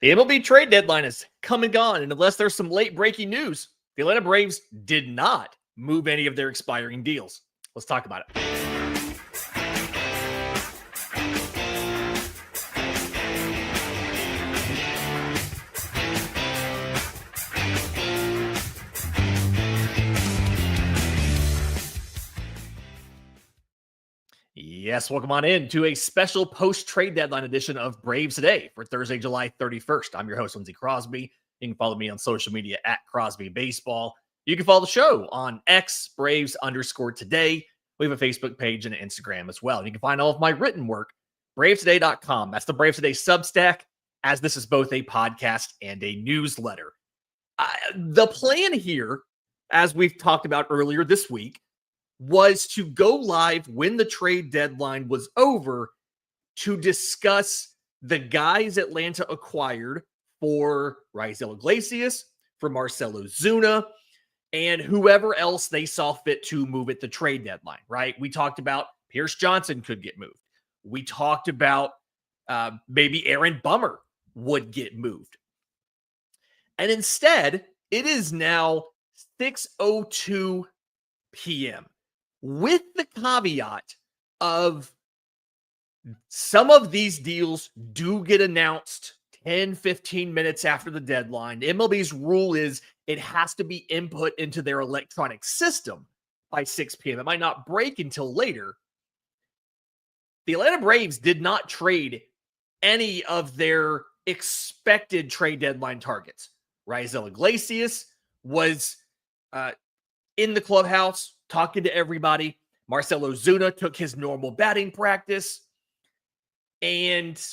The MLB trade deadline is come and gone, and unless there's some late breaking news, the Atlanta Braves did not move any of their expiring deals. Let's talk about it. Yes, welcome on in to a special post-trade deadline edition of Braves Today for Thursday, July 31st. I'm your host, Lindsey Crosby. You can follow me on social media at Crosby Baseball. You can follow the show on X, Braves_today. We have a Facebook page and an Instagram as well. You can find all of my written work, bravestoday.com. That's the Braves Today Substack, as this is both a podcast and a newsletter. The plan here, as we've talked about earlier this week, was to go live when the trade deadline was over to discuss the guys Atlanta acquired for Raisel Iglesias, for Marcell Ozuna, and whoever else they saw fit to move at the trade deadline, right? We talked about Pierce Johnson could get moved. We talked about maybe Aaron Bummer would get moved. And instead, it is now 6:02 p.m. with the caveat of some of these deals do get announced 10, 15 minutes after the deadline. MLB's rule is it has to be input into their electronic system by 6 p.m. It might not break until later. The Atlanta Braves did not trade any of their expected trade deadline targets. Raisel Iglesias was in the clubhouse talking to everybody. Marcell Ozuna took his normal batting practice. And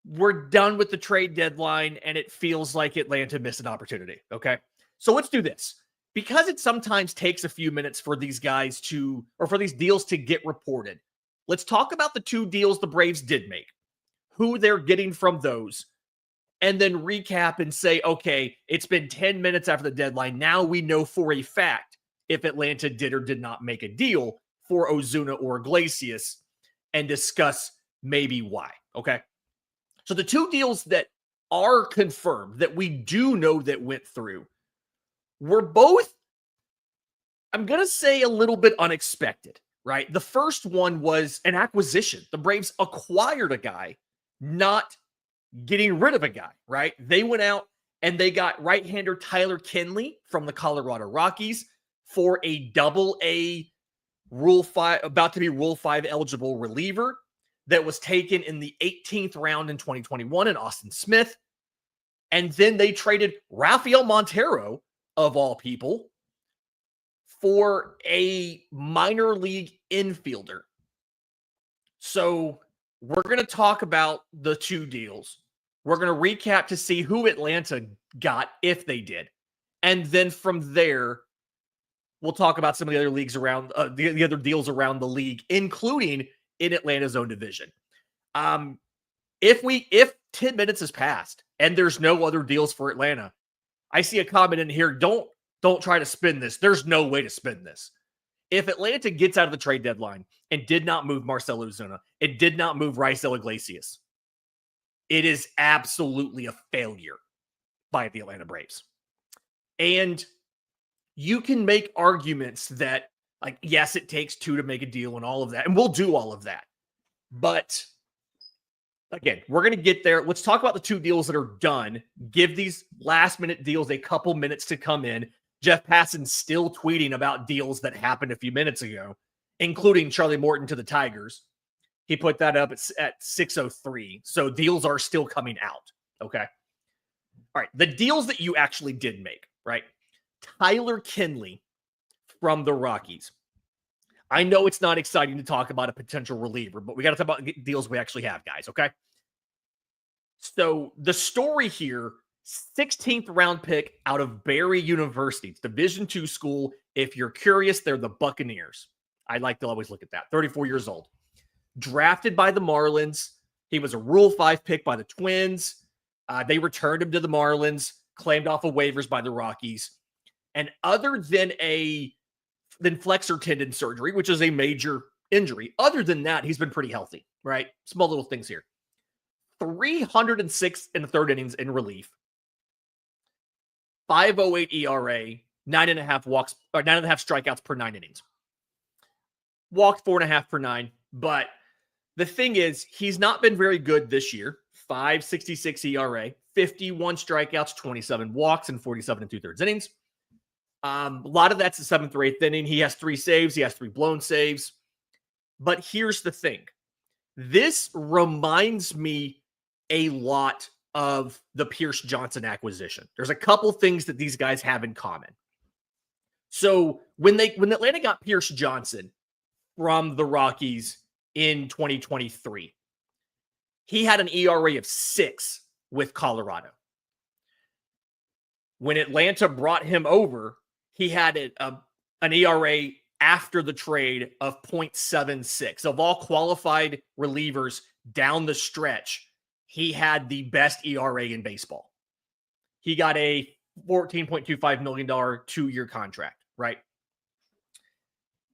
we're done with the trade deadline, and it feels like Atlanta missed an opportunity, okay? So let's do this. Because it sometimes takes a few minutes for these guys to, or for these deals to get reported, let's talk about the two deals the Braves did make, who they're getting from those, and then recap and say, okay, it's been 10 minutes after the deadline. Now we know for a fact if Atlanta did or did not make a deal for Ozuna or Iglesias, and discuss maybe why, okay? So the two deals that are confirmed, that we do know that went through, were both, I'm going to say, a little bit unexpected, right? The first one was an acquisition. The Braves acquired a guy, not getting rid of a guy, right? They went out and they got right-hander Tyler Kinley from the Colorado Rockies for a Double-A Rule 5, about to be Rule 5 eligible reliever that was taken in the 18th round in 2021 in Austin Smith. And then they traded Rafael Montero, of all people, for a minor league infielder. So we're going to talk about the two deals. We're going to recap to see who Atlanta got, if they did. And then from there, we'll talk about some of the other leagues around, the other deals around the league, including in Atlanta's own division. If 10 minutes has passed and there's no other deals for Atlanta, I see a comment in here, don't try to spin this. There's no way to spin this. If Atlanta gets out of the trade deadline and did not move Marcell Ozuna, it did not move Raisel Iglesias, it is absolutely a failure by the Atlanta Braves. And you can make arguments that, like, yes, it takes two to make a deal and all of that, and we'll do all of that. But again, we're going to get there. Let's talk about the two deals that are done. Give these last-minute deals a couple minutes to come in. Jeff Passan's still tweeting about deals that happened a few minutes ago, including Charlie Morton to the Tigers. He put that up at 6:03. So deals are still coming out, okay? All right, the deals that you actually did make, right? Tyler Kinley from the Rockies. I know it's not exciting to talk about a potential reliever, but we got to talk about deals we actually have, guys, okay? So the story here, 16th round pick out of Barry University. It's Division II school. If you're curious, they're the Buccaneers. I like to always look at that. 34 years old. Drafted by the Marlins. He was a Rule 5 pick by the Twins. They returned him to the Marlins, claimed off of waivers by the Rockies. And other than flexor tendon surgery, which is a major injury, other than that, he's been pretty healthy, right? Small little things here. 306 in the third innings in relief, 5.08 ERA, 9.5 walks, or 9.5 strikeouts per 9 innings. Walked 4.5 per 9. But the thing is, he's not been very good this year. 5.66 ERA, 51 strikeouts, 27 walks, and 47 2/3 innings. A lot of that's the 7th or 8th inning. He has 3 saves. He has 3 blown saves. But here's the thing. This reminds me a lot of the Pierce Johnson acquisition. There's a couple things that these guys have in common. So when Atlanta got Pierce Johnson from the Rockies in 2023, he had an ERA of 6 with Colorado. When Atlanta brought him over, he had an ERA after the trade of 0.76. Of all qualified relievers down the stretch, he had the best ERA in baseball. He got a $14.25 million 2-year contract, right?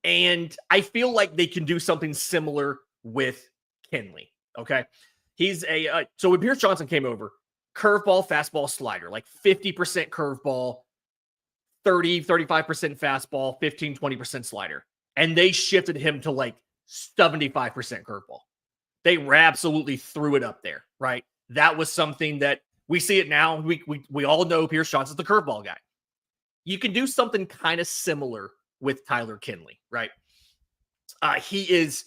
And I feel like they can do something similar with Kenley, okay? He's so when Pierce Johnson came over, curveball, fastball, slider, like 50% curveball, 35% fastball, 20% slider. And they shifted him to like 75% curveball. They absolutely threw it up there, right? That was something that we see it now. We all know Pierce Johnson's the curveball guy. You can do something kind of similar with Tyler Kenley, right? He is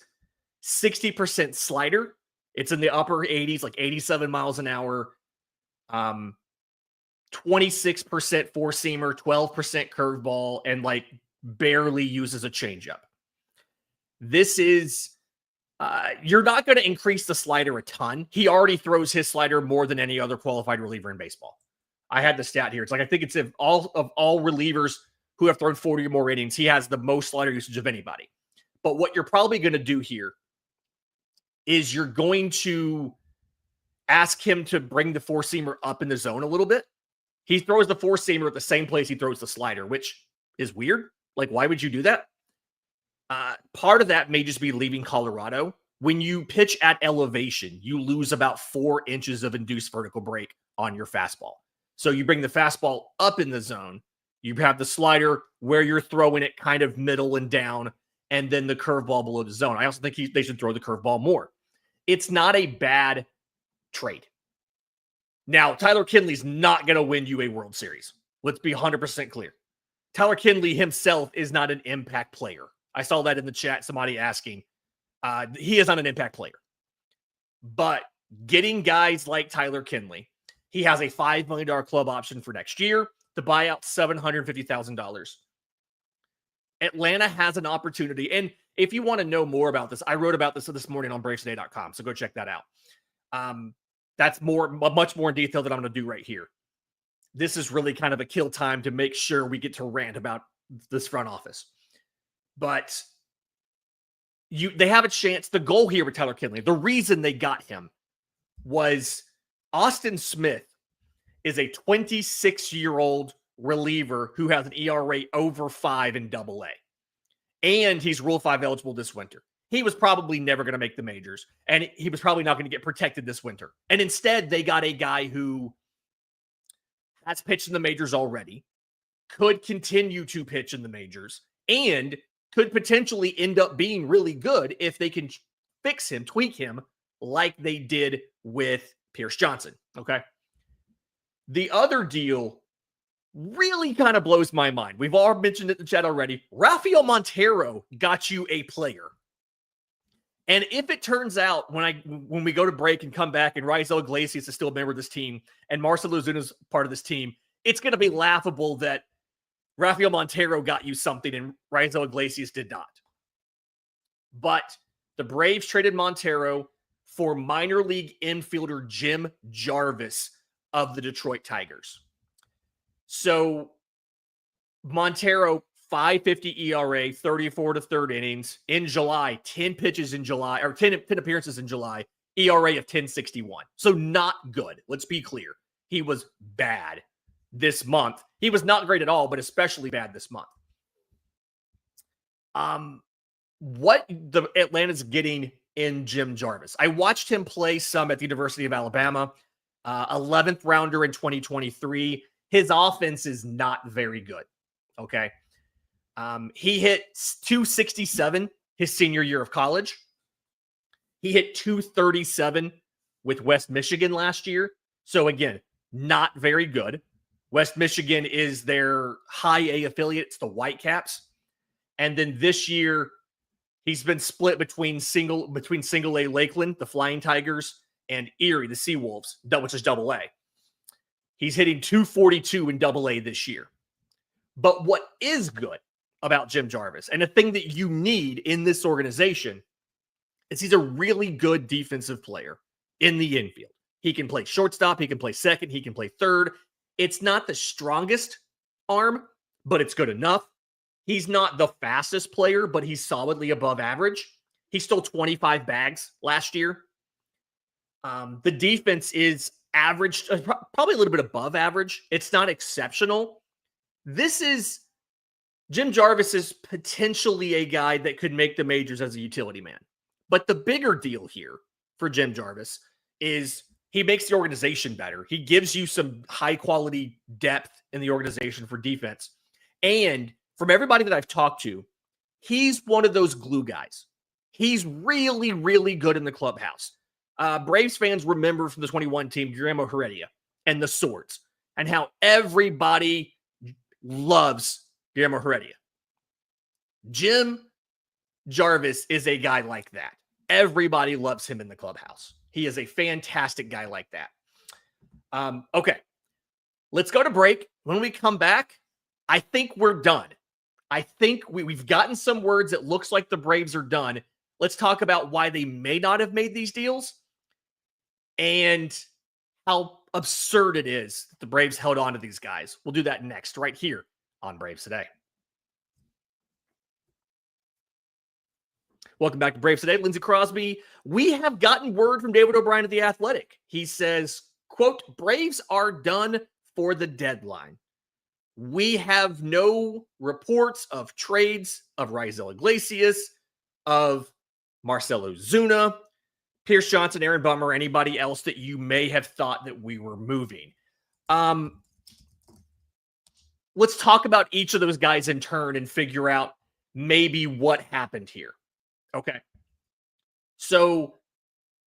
60% slider. It's in the upper 80s, like 87 miles an hour. 26% four-seamer, 12% curveball, and like barely uses a changeup. This is, you're not going to increase the slider a ton. He already throws his slider more than any other qualified reliever in baseball. I had the stat here. It's like, I think it's all relievers who have thrown 40 or more innings, he has the most slider usage of anybody. But what you're probably going to do here is you're going to ask him to bring the four-seamer up in the zone a little bit. He throws the four-seamer at the same place he throws the slider, which is weird. Like, why would you do that? Part of that may just be leaving Colorado. When you pitch at elevation, you lose about 4 inches of induced vertical break on your fastball. So you bring the fastball up in the zone. You have the slider where you're throwing it kind of middle and down, and then the curveball below the zone. I also think they should throw the curveball more. It's not a bad trade. Now, Tyler Kenley's not going to win you a World Series. Let's be 100% clear. Tyler Kenley himself is not an impact player. I saw that in the chat, somebody asking. He is not an impact player. But getting guys like Tyler Kenley, he has a $5 million club option for next year to buy out $750,000. Atlanta has an opportunity. And if you want to know more about this, I wrote about this morning on bravestoday.com. So go check that out. That's much more in detail than I'm going to do right here. This is really kind of a kill time to make sure we get to rant about this front office. But they have a chance. The goal here with Tyler Kenley, the reason they got him was Austin Smith is a 26-year-old reliever who has an ERA over 5 in Double-A. And he's Rule 5 eligible this winter. He was probably never going to make the majors, and he was probably not going to get protected this winter. And instead, they got a guy who has pitched in the majors already, could continue to pitch in the majors, and could potentially end up being really good if they can fix him, tweak him, like they did with Pierce Johnson, okay? The other deal really kind of blows my mind. We've all mentioned it in the chat already. Rafael Montero got you a player. And if it turns out when we go to break and come back and Raisel Iglesias is still a member of this team and Marcell Ozuna is part of this team, it's going to be laughable that Rafael Montero got you something and Raisel Iglesias did not. But the Braves traded Montero for minor league infielder Jim Jarvis of the Detroit Tigers. So Montero, 5.50 ERA, 34 to third innings in July, 10 pitches in July, or 10 appearances in July, ERA of 10.61. So not good. Let's be clear. He was bad this month. He was not great at all, but especially bad this month. What the Atlanta's getting in Jim Jarvis. I watched him play some at the University of Alabama, 11th rounder in 2023. His offense is not very good. Okay. He hit 267 his senior year of college. He hit 237 with West Michigan last year. So again, not very good. West Michigan is their high A affiliate. It's the Whitecaps. And then this year, he's been split between single A Lakeland, the Flying Tigers, and Erie, the Seawolves, which is double A. He's hitting 242 in double A this year. But what is good about Jim Jarvis, and a thing that you need in this organization, is he's a really good defensive player in the infield. He can play shortstop, he can play second, he can play third. It's not the strongest arm, but it's good enough. He's not the fastest player, but he's solidly above average. He stole 25 bags last year. The defense is average, probably a little bit above average. It's not exceptional. Jim Jarvis is potentially a guy that could make the majors as a utility man. But the bigger deal here for Jim Jarvis is he makes the organization better. He gives you some high quality depth in the organization for defense. And from everybody that I've talked to, he's one of those glue guys. He's really, really good in the clubhouse. Braves fans remember from the 21 team, Guillermo Heredia and the Swords, and how everybody loves Guillermo Heredia. Jim Jarvis is a guy like that. Everybody loves him in the clubhouse. He is a fantastic guy like that. Okay, let's go to break. When we come back, I think we're done. I think we've gotten some words. It looks like the Braves are done. Let's talk about why they may not have made these deals and how absurd it is that the Braves held on to these guys. We'll do that next, right here on Braves Today. Welcome back to Braves Today. Lindsey Crosby. We have gotten word from David O'Brien of The Athletic. He says, quote, Braves are done for the deadline. We have no reports of trades of Raisel Iglesias, of Marcell Ozuna, Pierce Johnson, Aaron Bummer, anybody else that you may have thought that we were moving. Let's talk about each of those guys in turn and figure out maybe what happened here. Okay. So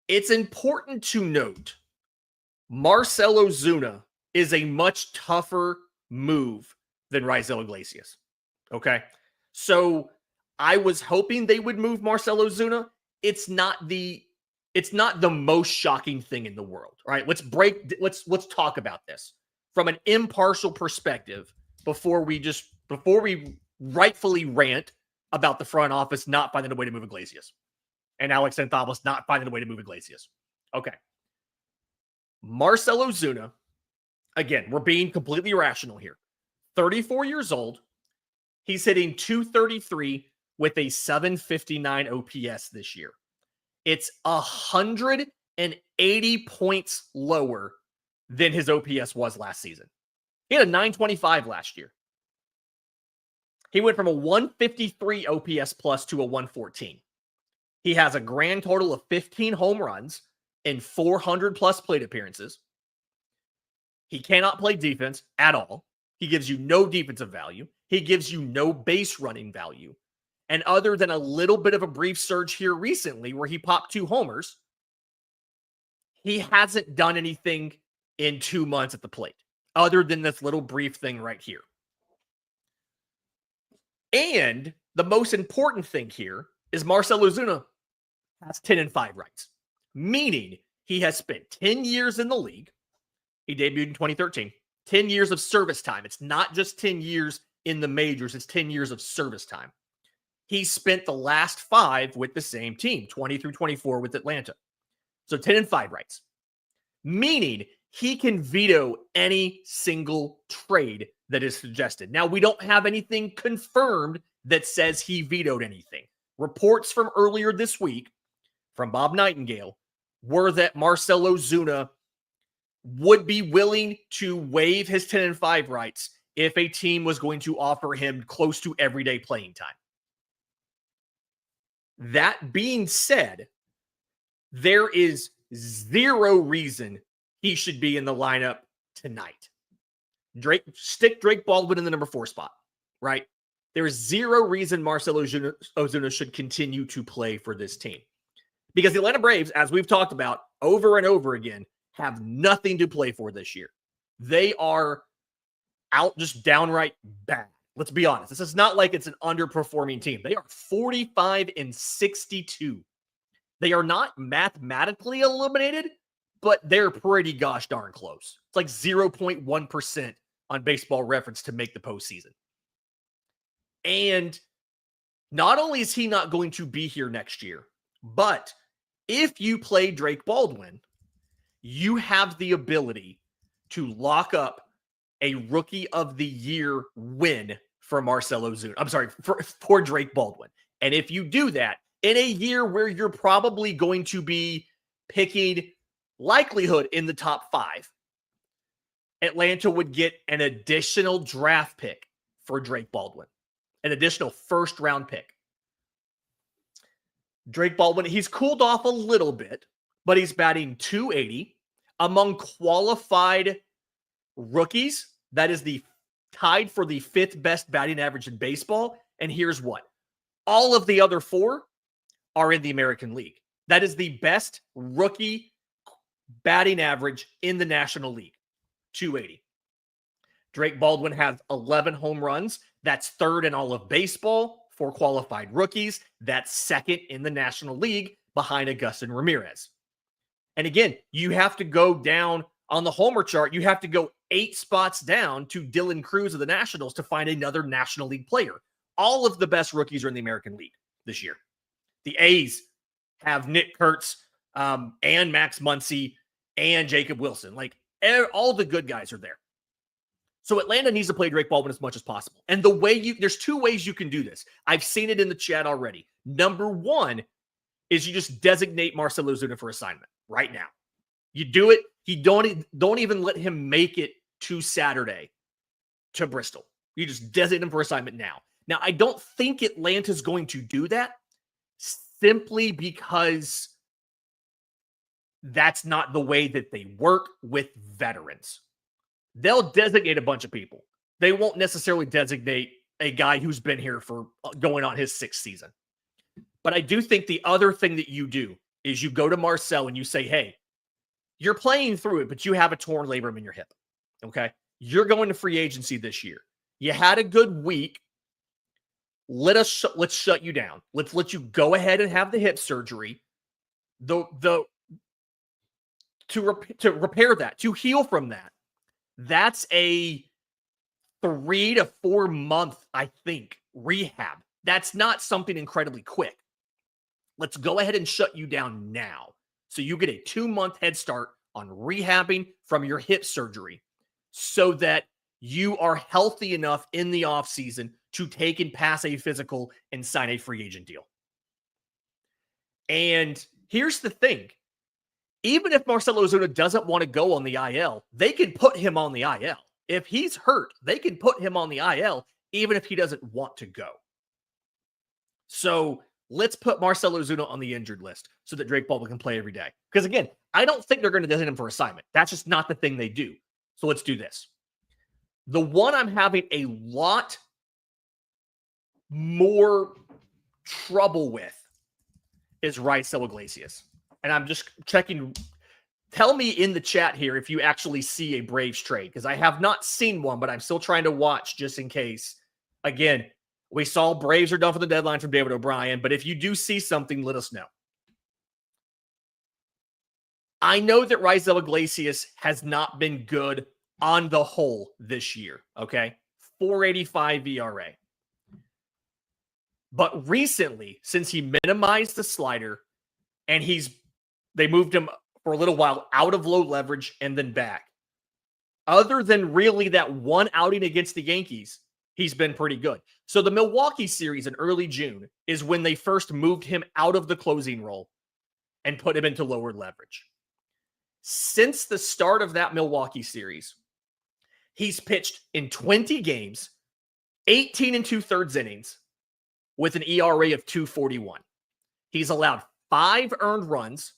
it's important to note Marcell Ozuna is a much tougher move than Raisel Iglesias. Okay. So I was hoping they would move Marcell Ozuna. It's not the most shocking thing in the world. All right. Let's talk about this from an impartial perspective before we rightfully rant about the front office not finding a way to move Iglesias and Alex Anthopoulos not finding a way to move Iglesias. Okay. Marcell Ozuna, again, we're being completely rational here. 34 years old. He's hitting 233 with a 759 OPS this year. It's 180 points lower than his OPS was last season. He had a 925 last year. He went from a 153 OPS plus to a 114. He has a grand total of 15 home runs in 400 plus plate appearances. He cannot play defense at all. He gives you no defensive value. He gives you no base running value. And other than a little bit of a brief surge here recently where he popped 2 homers, he hasn't done anything in 2 months at the plate other than this little brief thing right here. And the most important thing here is Marcell Ozuna has 10-5 rights, meaning he has spent 10 years in the league. He debuted in 2013. 10 years of service time. It's not just 10 years in the majors. It's 10 years of service time. He spent the last 5 with the same team, 20 through 24 with Atlanta. So 10-5 rights, meaning he can veto any single trade that is suggested. Now, we don't have anything confirmed that says he vetoed anything. Reports from earlier this week from Bob Nightingale were that Marcell Ozuna would be willing to waive his 10-5 rights if a team was going to offer him close to everyday playing time. That being said, there is zero reason he should be in the lineup tonight. Stick Drake Baldwin in the number 4 spot, right? There's zero reason Marcell Ozuna should continue to play for this team. Because the Atlanta Braves, as we've talked about over and over again, have nothing to play for this year. They are out just downright bad. Let's be honest. This is not like it's an underperforming team. They are 45-62. They are not mathematically eliminated, but they're pretty gosh darn close. It's like 0.1% on Baseball Reference to make the postseason. And not only is he not going to be here next year, but if you play Drake Baldwin, you have the ability to lock up a Rookie of the Year win for Marcell Ozuna. I'm sorry, for Drake Baldwin. And if you do that in a year where you're probably going to be picking likelihood in the top 5, Atlanta would get an additional draft pick for Drake Baldwin, an additional first-round pick. Drake Baldwin, he's cooled off a little bit, but he's batting .280 among qualified rookies. That is tied for the 5th best batting average in baseball. And here's what. All of the other 4 are in the American League. That is the best rookie batting average in the National League, .280. Drake Baldwin has 11 home runs. That's 3rd in all of baseball for qualified rookies. That's 2nd in the National League behind Agustin Ramirez. And again, you have to go down on the homer chart. You have to go 8 spots down to Dylan Cruz of the Nationals to find another National League player. All of the best rookies are in the American League this year. The A's have Nick Kurtz and Max Muncy and Jacob Wilson. Like, all the good guys are there. So Atlanta needs to play Drake Baldwin as much as possible. And there's 2 ways you can do this. I've seen it in the chat already. Number 1 is you just designate Marcell Ozuna for assignment right now. You do it. You don't even let him make it to Saturday to Bristol. You just designate him for assignment now. Now, I don't think Atlanta's going to do that simply because that's not the way that they work with veterans. They'll designate a bunch of people. They won't necessarily designate a guy who's been here for going on his 6th season. But I do think the other thing that you do is you go to Marcell and you say, hey, you're playing through it, but you have a torn labrum in your hip. Okay? You're going to free agency this year. You had a good week. Let's shut you down. Let's let you go ahead and have the hip surgery. To repair that, to heal from that. That's a 3 to 4 month, I think, rehab. That's not something incredibly quick. Let's go ahead and shut you down now. So you get a 2-month head start on rehabbing from your hip surgery so that you are healthy enough in the offseason to take and pass a physical and sign a free agent deal. And here's the thing. Even if Marcell Ozuna doesn't want to go on the IL, they can put him on the IL. If he's hurt, they can put him on the IL even if he doesn't want to go. So let's put Marcell Ozuna on the injured list so that Drake Baldwin can play every day. Because again, I don't think they're going to designate him for assignment. That's just not the thing they do. So let's do this. The one I'm having a lot more trouble with is Raisel Iglesias. And I'm just checking. Tell me in the chat here if you actually see a Braves trade, because I have not seen one, but I'm still trying to watch just in case. Again, we saw Braves are done for the deadline from David O'Brien, but if you do see something, let us know. I know that Raisel Iglesias has not been good on the whole this year, okay? 4.85 ERA. But recently, since he minimized the slider and they moved him for a little while out of low leverage and then back. Other than really that one outing against the Yankees, he's been pretty good. So the Milwaukee series in early June is when they first moved him out of the closing role and put him into lower leverage. Since the start of that Milwaukee series, he's pitched in 20 games, 18 2/3 innings with an ERA of 2.41. He's allowed 5 earned runs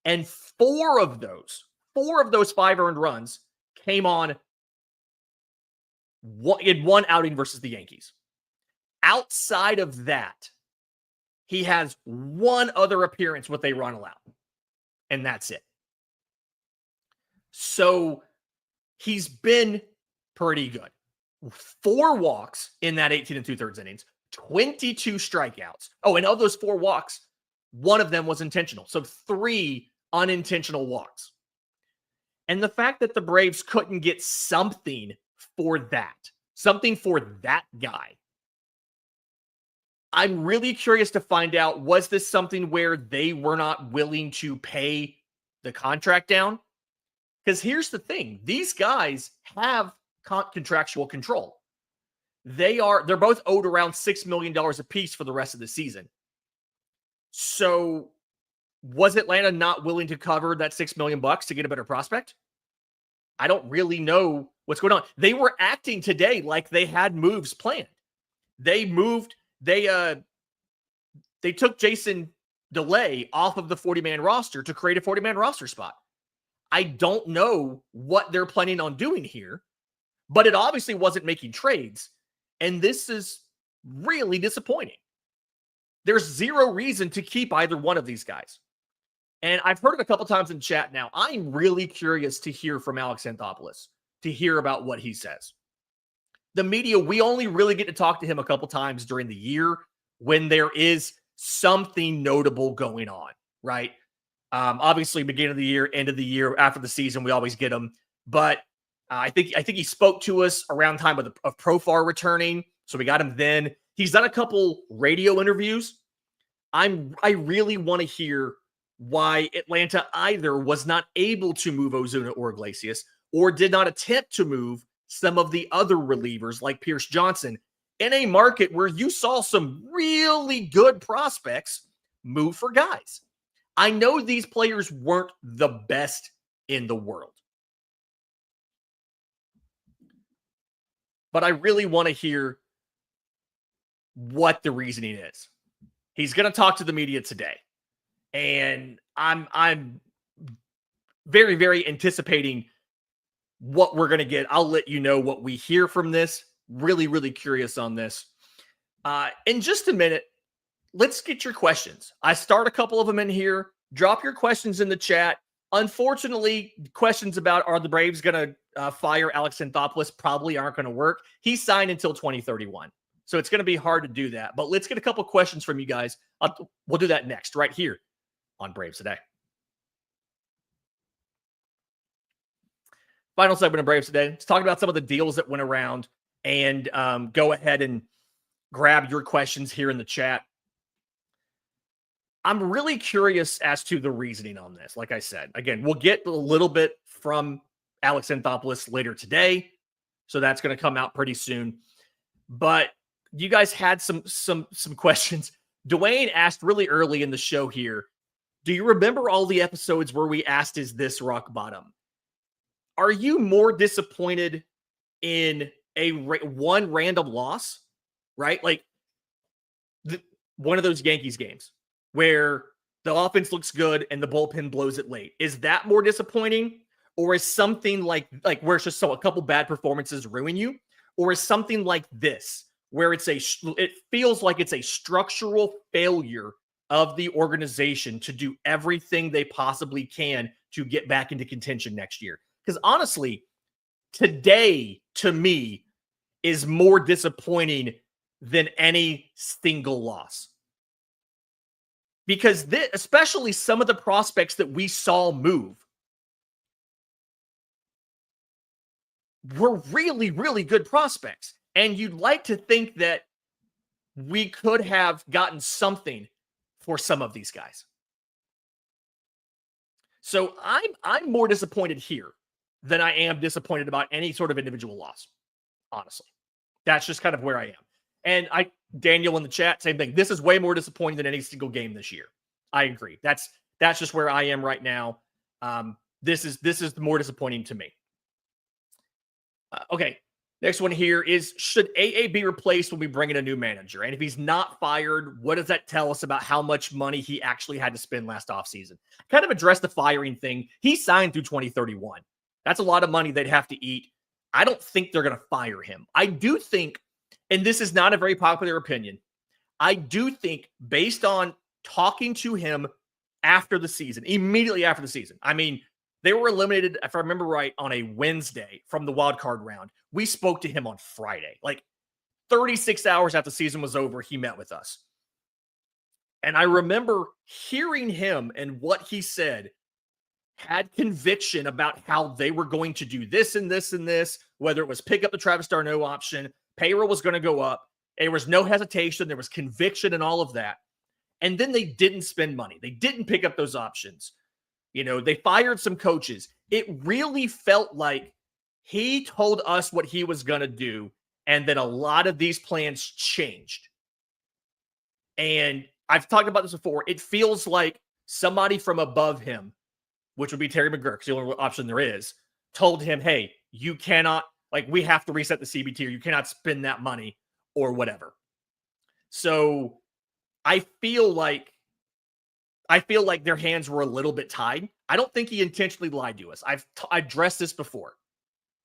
And four of those 5 earned runs came on in one outing versus the Yankees. Outside of that, he has one other appearance with a run allowed, and that's it. So he's been pretty good. 4 walks in that 18 2/3 innings, 22 strikeouts. Oh, and of those 4 walks, one of them was intentional. So 3 unintentional walks. And the fact that the Braves couldn't get something for that guy, I'm really curious to find out, was this something where they were not willing to pay the contract down? Because here's the thing. These guys have contractual control. They're both owed around $6 million apiece for the rest of the season. So was Atlanta not willing to cover that $6 million to get a better prospect? I don't really know what's going on. They were acting today like they had moves planned. They took Jason DeLay off of the 40-man roster to create a 40-man roster spot. I don't know what they're planning on doing here, but it obviously wasn't making trades. And this is really disappointing. There's zero reason to keep either one of these guys. And I've heard it a couple times in chat now. I'm really curious to hear from Alex Anthopoulos, to hear about what he says. The media, we only really get to talk to him a couple times during the year when there is something notable going on, right? Obviously, beginning of the year, end of the year, after the season, we always get him. But I think he spoke to us around time of Profar returning, so we got him then. He's done a couple radio interviews. I really want to hear why Atlanta either was not able to move Ozuna or Iglesias, or did not attempt to move some of the other relievers like Pierce Johnson in a market where you saw some really good prospects move for guys. I know these players weren't the best in the world, but I really want to hear what the reasoning is. He's going to talk to the media today, and I'm very, very anticipating what we're going to get. I'll let you know what we hear from this. Really, really curious on this. In just a minute, let's get your questions. I start a couple of them in here. Drop your questions in the chat. Unfortunately, questions about are the Braves going to fire Alex Anthopoulos probably aren't going to work. He's signed until 2031. So it's going to be hard to do that. But let's get a couple questions from you guys. We'll do that next, right here on Braves Today. Final segment of Braves Today. Let's talk about some of the deals that went around, and go ahead and grab your questions here in the chat. I'm really curious as to the reasoning on this. Like I said, again, we'll get a little bit from Alex Anthopoulos later today, so that's going to come out pretty soon. But you guys had some questions. Dwayne asked really early in the show here, do you remember all the episodes where we asked, is this rock bottom? Are you more disappointed in one random loss, right? Like one of those Yankees games where the offense looks good and the bullpen blows it late. Is that more disappointing? Or is something like where it's just a couple bad performances ruin you? Or is something like this where it feels like it's a structural failure of the organization to do everything they possibly can to get back into contention next year? Because honestly, today to me is more disappointing than any single loss. Because especially some of the prospects that we saw move were really, really good prospects. And you'd like to think that we could have gotten something for some of these guys. So I'm more disappointed here than I am disappointed about any sort of individual loss, honestly. That's just kind of where I am. And Daniel in the chat, same thing. This is way more disappointing than any single game this year. I agree. That's just where I am right now. This is more disappointing to me. Okay. Next one here is, should AA be replaced when we bring in a new manager? And if he's not fired, what does that tell us about how much money he actually had to spend last offseason? Kind of address the firing thing. He signed through 2031. That's a lot of money they'd have to eat. I don't think they're going to fire him. I do think, and this is not a very popular opinion, I do think based on talking to him after the season, immediately after the season, I mean, they were eliminated, if I remember right, on a Wednesday from the wild card round. We spoke to him on Friday. Like 36 hours after the season was over, he met with us. And I remember hearing him and what he said had conviction about how they were going to do this and this and this, whether it was pick up the Travis d'Arnaud option, payroll was going to go up. There was no hesitation. There was conviction and all of that. And then they didn't spend money. They didn't pick up those options. You know, they fired some coaches. It really felt like he told us what he was going to do, and then a lot of these plans changed. And I've talked about this before. It feels like somebody from above him, which would be Terry McGuirk, because the only option there is, told him, hey, you cannot, like, we have to reset the CBT, or you cannot spend that money or whatever. So I feel like their hands were a little bit tied. I don't think he intentionally lied to us. I've addressed this before.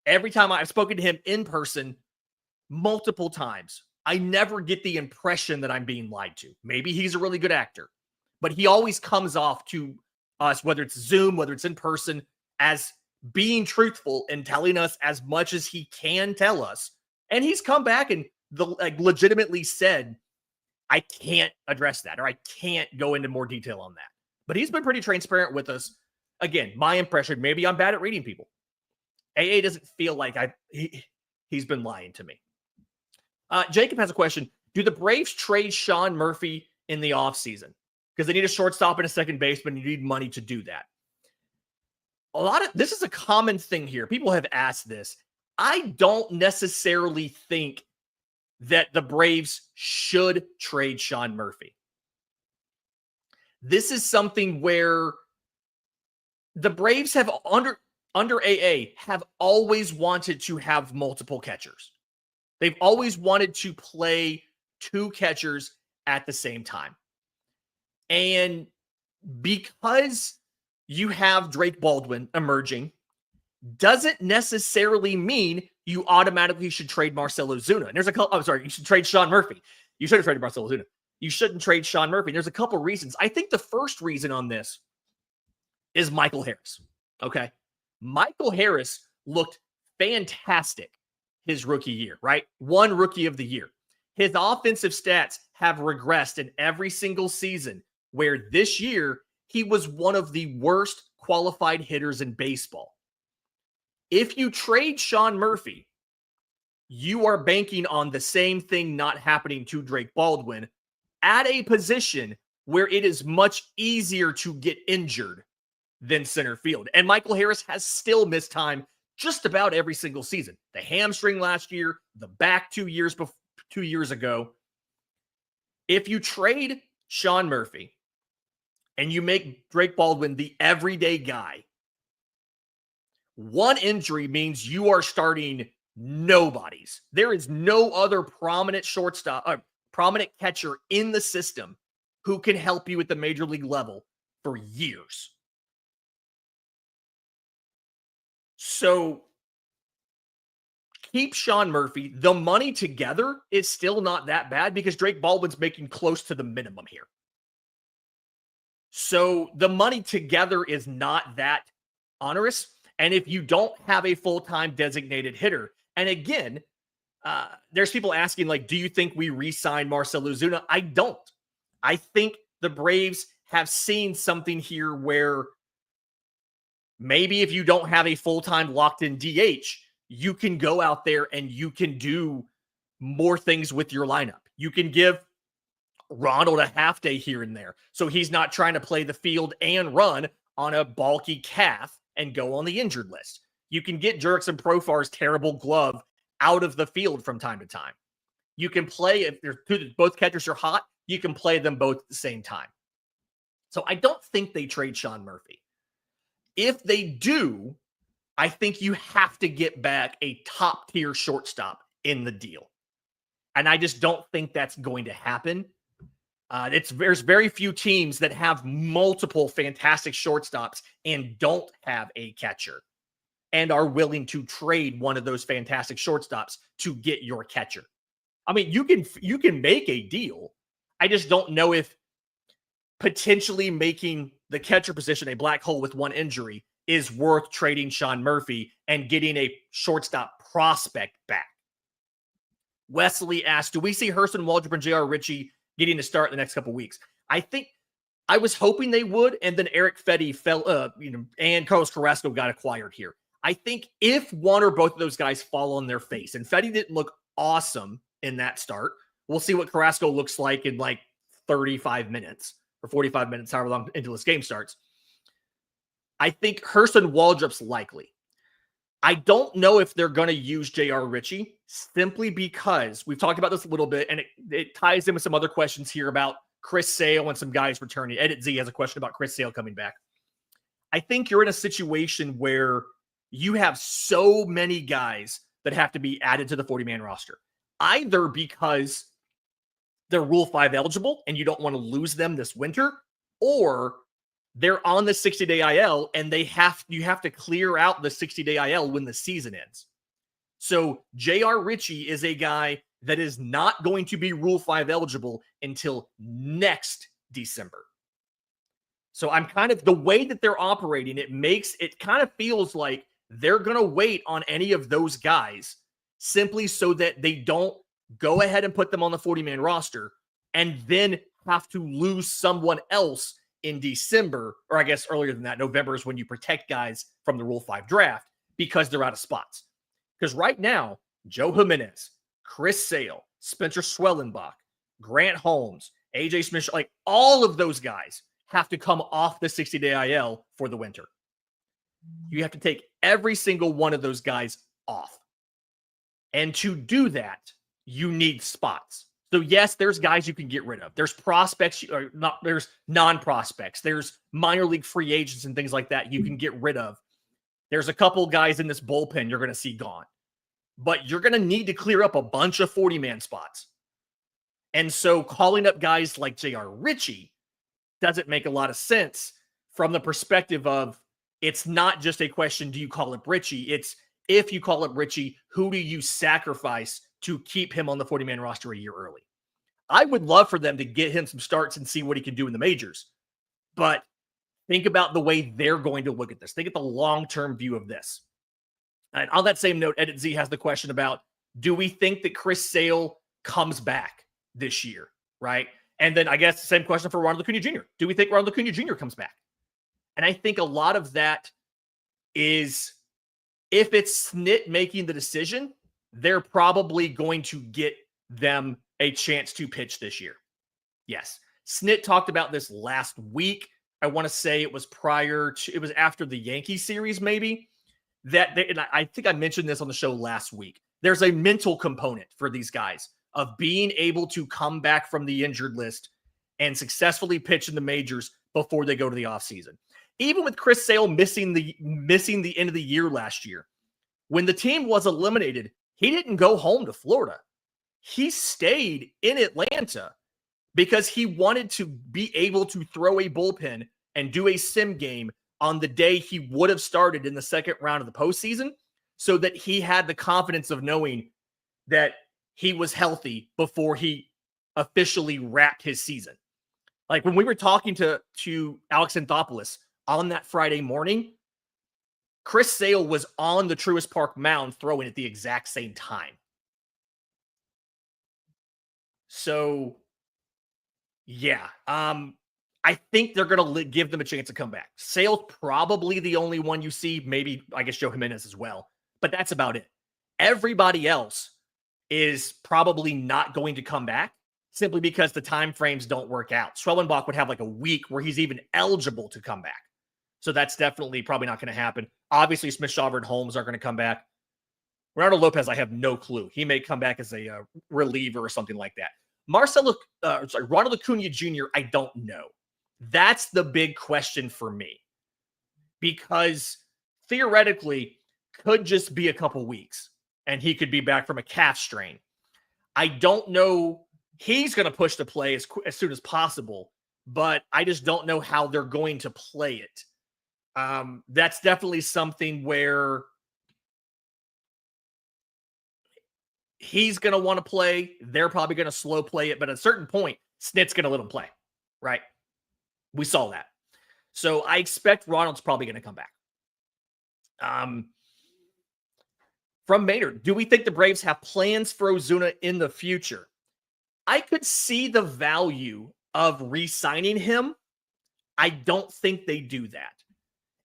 Every time I've spoken to him in person multiple times, I never get the impression that I'm being lied to. Maybe he's a really good actor, but he always comes off to us, whether it's Zoom, whether it's in person, as being truthful and telling us as much as he can tell us. And he's come back and legitimately said, I can't address that, or I can't go into more detail on that. But he's been pretty transparent with us. Again, my impression, maybe I'm bad at reading people. AA doesn't feel like he's been lying to me. Jacob has a question. Do the Braves trade Sean Murphy in the offseason? Because they need a shortstop and a second baseman. You need money to do that. This is a common thing here. People have asked this. I don't necessarily think that the Braves should trade Sean Murphy. This is something where the Braves have under AA have always wanted to have multiple catchers. They've always wanted to play two catchers at the same time. And because you have Drake Baldwin emerging, doesn't necessarily mean you automatically should trade Marcell Ozuna. And there's a couple, you should trade Sean Murphy. You should have traded Marcell Ozuna. You shouldn't trade Sean Murphy. And there's a couple reasons. I think the first reason on this is Michael Harris. Okay. Michael Harris looked fantastic his rookie year, right? One rookie of the year. His offensive stats have regressed in every single season, where this year he was one of the worst qualified hitters in baseball. If you trade Sean Murphy, you are banking on the same thing not happening to Drake Baldwin at a position where it is much easier to get injured than center field. And Michael Harris has still missed time just about every single season. The hamstring last year, the back 2 years ago. If you trade Sean Murphy and you make Drake Baldwin the everyday guy, one injury means you are starting nobodies. There is no other prominent shortstop, prominent catcher in the system who can help you at the major league level for years. So keep Sean Murphy. The money together is still not that bad because Drake Baldwin's making close to the minimum here. So the money together is not that onerous. And if you don't have a full-time designated hitter, and again, there's people asking, like, do you think we re-sign Marcell Ozuna? I don't. I think the Braves have seen something here where maybe if you don't have a full-time locked-in DH, you can go out there and you can do more things with your lineup. You can give Ronald a half day here and there, so he's not trying to play the field and run on a bulky calf and go on the injured list. You can get Jurickson Profar's terrible glove out of the field from time to time. You can play, if both catchers are hot, you can play them both at the same time. So I don't think they trade Sean Murphy. If they do, I think you have to get back a top tier shortstop in the deal. And I just don't think that's going to happen. There's very few teams that have multiple fantastic shortstops and don't have a catcher and are willing to trade one of those fantastic shortstops to get your catcher. I mean, you can make a deal. I just don't know if potentially making the catcher position a black hole with one injury is worth trading Sean Murphy and getting a shortstop prospect back. Wesley asked, do we see Hurston Waldrop and J.R. Ritchie getting to start in the next couple of weeks? I was hoping they would, and then Eric Fetty fell, and Carlos Carrasco got acquired here. I think if one or both of those guys fall on their face, and Fetty didn't look awesome in that start, we'll see what Carrasco looks like in like 35 minutes or 45 minutes, however long until this game starts. I think Hurston Waldrop's likely. I don't know if they're going to use J.R. Ritchie simply because we've talked about this a little bit, and it ties in with some other questions here about Chris Sale and some guys returning. Edit Z has a question about Chris Sale coming back. I think you're in a situation where you have so many guys that have to be added to the 40-man roster, either because they're Rule 5 eligible and you don't want to lose them this winter, or they're on the 60-day IL and you have to clear out the 60-day IL when the season ends. So J.R. Ritchie is a guy that is not going to be Rule 5 eligible until next December. So I'm kind of, the way that they're operating, it kind of feels like they're going to wait on any of those guys simply so that they don't go ahead and put them on the 40-man roster and then have to lose someone else in December, or I guess earlier than that. November is when you protect guys from the Rule 5 draft because they're out of spots. Because right now, Joe Jimenez, Chris Sale, Spencer Swellenbach, Grant Holmes, AJ Smith, like all of those guys have to come off the 60-day IL for the winter. You have to take every single one of those guys off. And to do that, you need spots. So yes, there's guys you can get rid of. There's prospects, or not, there's non-prospects. There's minor league free agents and things like that you can get rid of. There's a couple guys in this bullpen you're going to see gone. But you're going to need to clear up a bunch of 40-man spots. And so calling up guys like J.R. Ritchie doesn't make a lot of sense from the perspective of, it's not just a question, do you call up Ritchie? It's, if you call up Ritchie, who do you sacrifice to keep him on the 40-man roster a year early? I would love for them to get him some starts and see what he can do in the majors. But think about the way they're going to look at this. Think at the long-term view of this. And on that same note, Edit Z has the question about, do we think that Chris Sale comes back this year, right? And then I guess the same question for Ronald Acuna Jr. Do we think Ronald Acuna Jr. comes back? And I think a lot of that is, if it's Snit making the decision, they're probably going to get them a chance to pitch this year. Yes. Snit talked about this last week. I want to say it was after the Yankees series, maybe. And I think I mentioned this on the show last week. There's a mental component for these guys of being able to come back from the injured list and successfully pitch in the majors before they go to the offseason. Even with Chris Sale missing the end of the year last year, when the team was eliminated, he didn't go home to Florida. He stayed in Atlanta because he wanted to be able to throw a bullpen and do a sim game on the day he would have started in the second round of the postseason, so that he had the confidence of knowing that he was healthy before he officially wrapped his season. Like when we were talking to Alex Anthopoulos on that Friday morning, Chris Sale was on the Truist Park mound throwing at the exact same time. So, yeah, I think they're going to give them a chance to come back. Sale's probably the only one you see. Maybe, I guess, Joe Jimenez as well. But that's about it. Everybody else is probably not going to come back simply because the time frames don't work out. Swellenbach would have like a week where he's even eligible to come back. So that's definitely probably not going to happen. Obviously, Smith, Shawver, and Holmes are going to come back. Ronaldo Lopez, I have no clue. He may come back as a reliever or something like that. Ronald Acuna Jr., I don't know. That's the big question for me. Because theoretically, could just be a couple weeks, and he could be back from a calf strain. I don't know. He's going to push to play as soon as possible, but I just don't know how they're going to play it. That's definitely something where he's going to want to play. They're probably going to slow play it, but at a certain point, Snit's going to let him play, right? We saw that. So I expect Ronald's probably going to come back. From Maynard, do we think the Braves have plans for Ozuna in the future? I could see the value of re-signing him. I don't think they do that.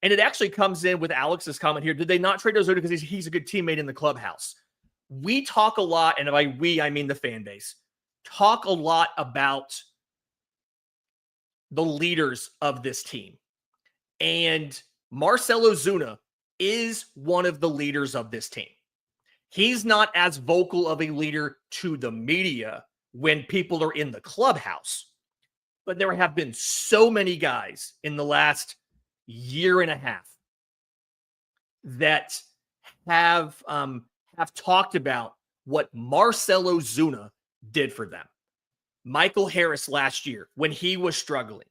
And it actually comes in with Alex's comment here. Did they not trade Ozuna because he's a good teammate in the clubhouse? We talk a lot, and by we, I mean the fan base, talk a lot about the leaders of this team. And Marcell Ozuna is one of the leaders of this team. He's not as vocal of a leader to the media when people are in the clubhouse, but there have been so many guys in the last year and a half that have talked about what Marcell Ozuna did for them. Michael Harris last year when he was struggling,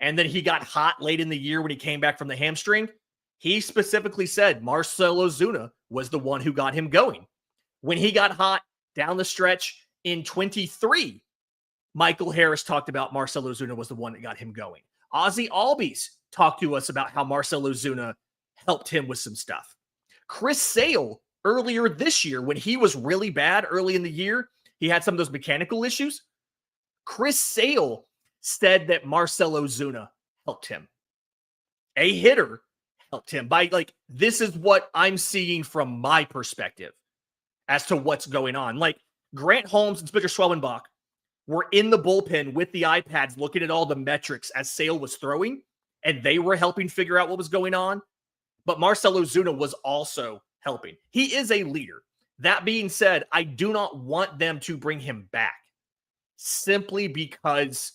and then he got hot late in the year when he came back from the hamstring. He specifically said Marcell Ozuna was the one who got him going. When he got hot down the stretch in 23, Michael Harris talked about Marcell Ozuna was the one that got him going. Ozzy Albies talked to us about how Marcell Ozuna helped him with some stuff. Chris Sale, earlier this year, when he was really bad early in the year, he had some of those mechanical issues. Chris Sale said that Marcell Ozuna helped him. A hitter helped him by this is what I'm seeing from my perspective as to what's going on. Like Grant Holmes and Spencer Schwellenbach were in the bullpen with the iPads looking at all the metrics as Sale was throwing, and they were helping figure out what was going on. But Marcell Ozuna was also helping. He is a leader. That being said, I do not want them to bring him back simply because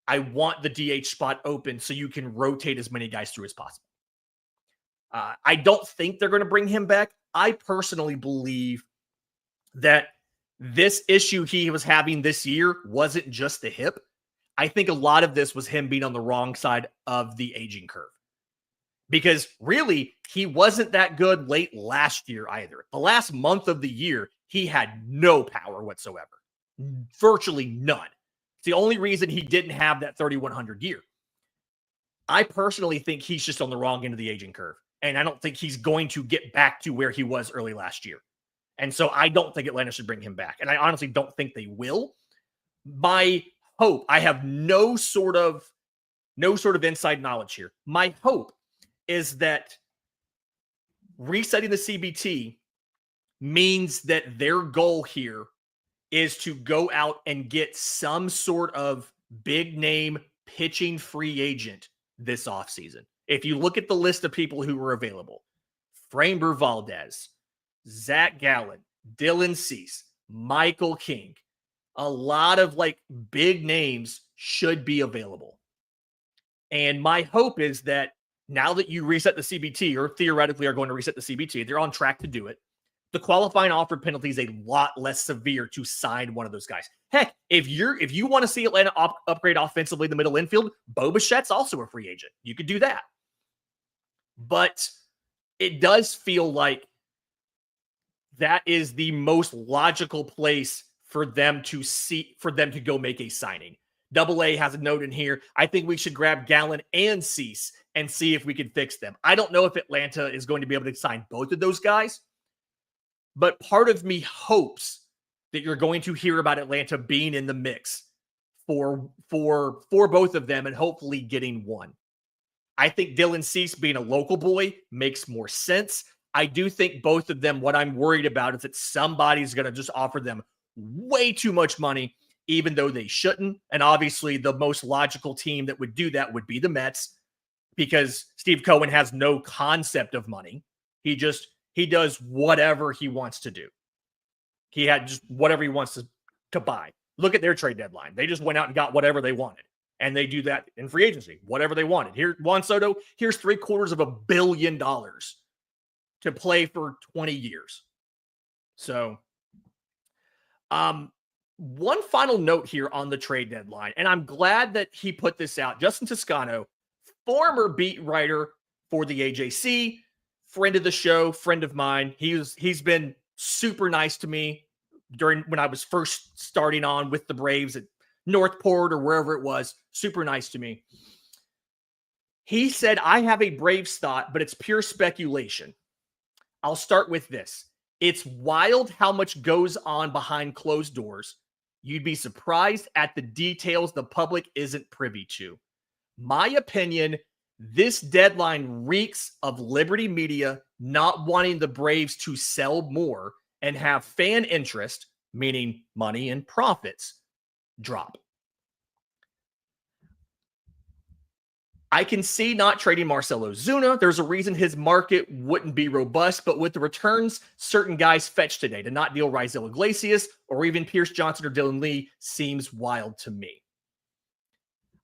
I want the DH spot open so you can rotate as many guys through as possible. I don't think they're going to bring him back. I personally believe that this issue he was having this year wasn't just the hip. I think a lot of this was him being on the wrong side of the aging curve. Because really, he wasn't that good late last year either. The last month of the year, he had no power whatsoever. Virtually none. It's the only reason he didn't have that 3,100 year. I personally think he's just on the wrong end of the aging curve. And I don't think he's going to get back to where he was early last year. And so I don't think Atlanta should bring him back. And I honestly don't think they will. My hope, I have no sort of inside knowledge here. My hope is that resetting the CBT means that their goal here is to go out and get some sort of big name pitching free agent this offseason. If you look at the list of people who were available, Framber Valdez, Zach Gallen, Dylan Cease, Michael King, a lot of big names should be available. And my hope is that now that you reset the CBT, or theoretically are going to reset the CBT, they're on track to do it. The qualifying offer penalty is a lot less severe to sign one of those guys. Heck, if you want to see Atlanta upgrade offensively in the middle infield, Bo Bichette's also a free agent. You could do that. But it does feel like that is the most logical place for them to go make a signing. Double A has a note in here. I think we should grab Gallen and Cease and see if we can fix them. I don't know if Atlanta is going to be able to sign both of those guys, but part of me hopes that you're going to hear about Atlanta being in the mix for both of them and hopefully getting one. I think Dylan Cease being a local boy makes more sense. I do think both of them, what I'm worried about is that somebody's going to just offer them way too much money, even though they shouldn't. And obviously the most logical team that would do that would be the Mets, because Steve Cohen has no concept of money. He does whatever he wants to do. He had just whatever he wants to buy. Look at their trade deadline. They just went out and got whatever they wanted. And they do that in free agency, whatever they wanted. Here, Juan Soto, here's $750 million to play for 20 years. So, one final note here on the trade deadline, and I'm glad that he put this out. Justin Toscano, former beat writer for the AJC, friend of the show, friend of mine. He's been super nice to me during when I was first starting on with the Braves at Northport or wherever it was. Super nice to me. He said, I have a Braves thought, but it's pure speculation. I'll start with this. It's wild how much goes on behind closed doors. You'd be surprised at the details the public isn't privy to. My opinion, this deadline reeks of Liberty Media not wanting the Braves to sell more and have fan interest, meaning money and profits, drop. I can see not trading Marcell Ozuna. There's a reason his market wouldn't be robust, but with the returns certain guys fetched today, to not deal Raisel Iglesias or even Pierce Johnson or Dylan Lee seems wild to me.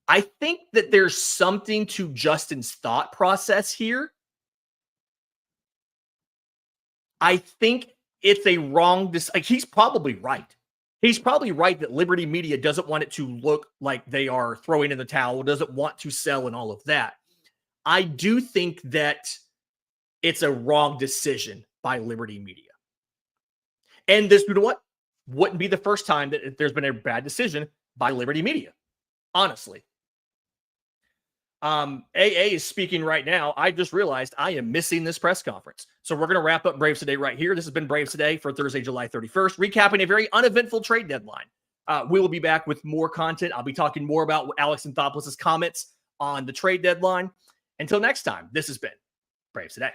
I think that there's something to Justin's thought process here. I think it's a wrong decision. He's probably right. He's probably right that Liberty Media doesn't want it to look like they are throwing in the towel, doesn't want to sell and all of that. I do think that it's a wrong decision by Liberty Media. And this, you know what? Wouldn't be the first time that there's been a bad decision by Liberty Media, honestly. AA is speaking right now. I just realized I am missing this press conference. So we're going to wrap up Braves Today right here. This has been Braves Today for Thursday, July 31st, recapping a very uneventful trade deadline. We will be back with more content. I'll be talking more about Alex Anthopoulos' comments on the trade deadline. Until next time, this has been Braves Today.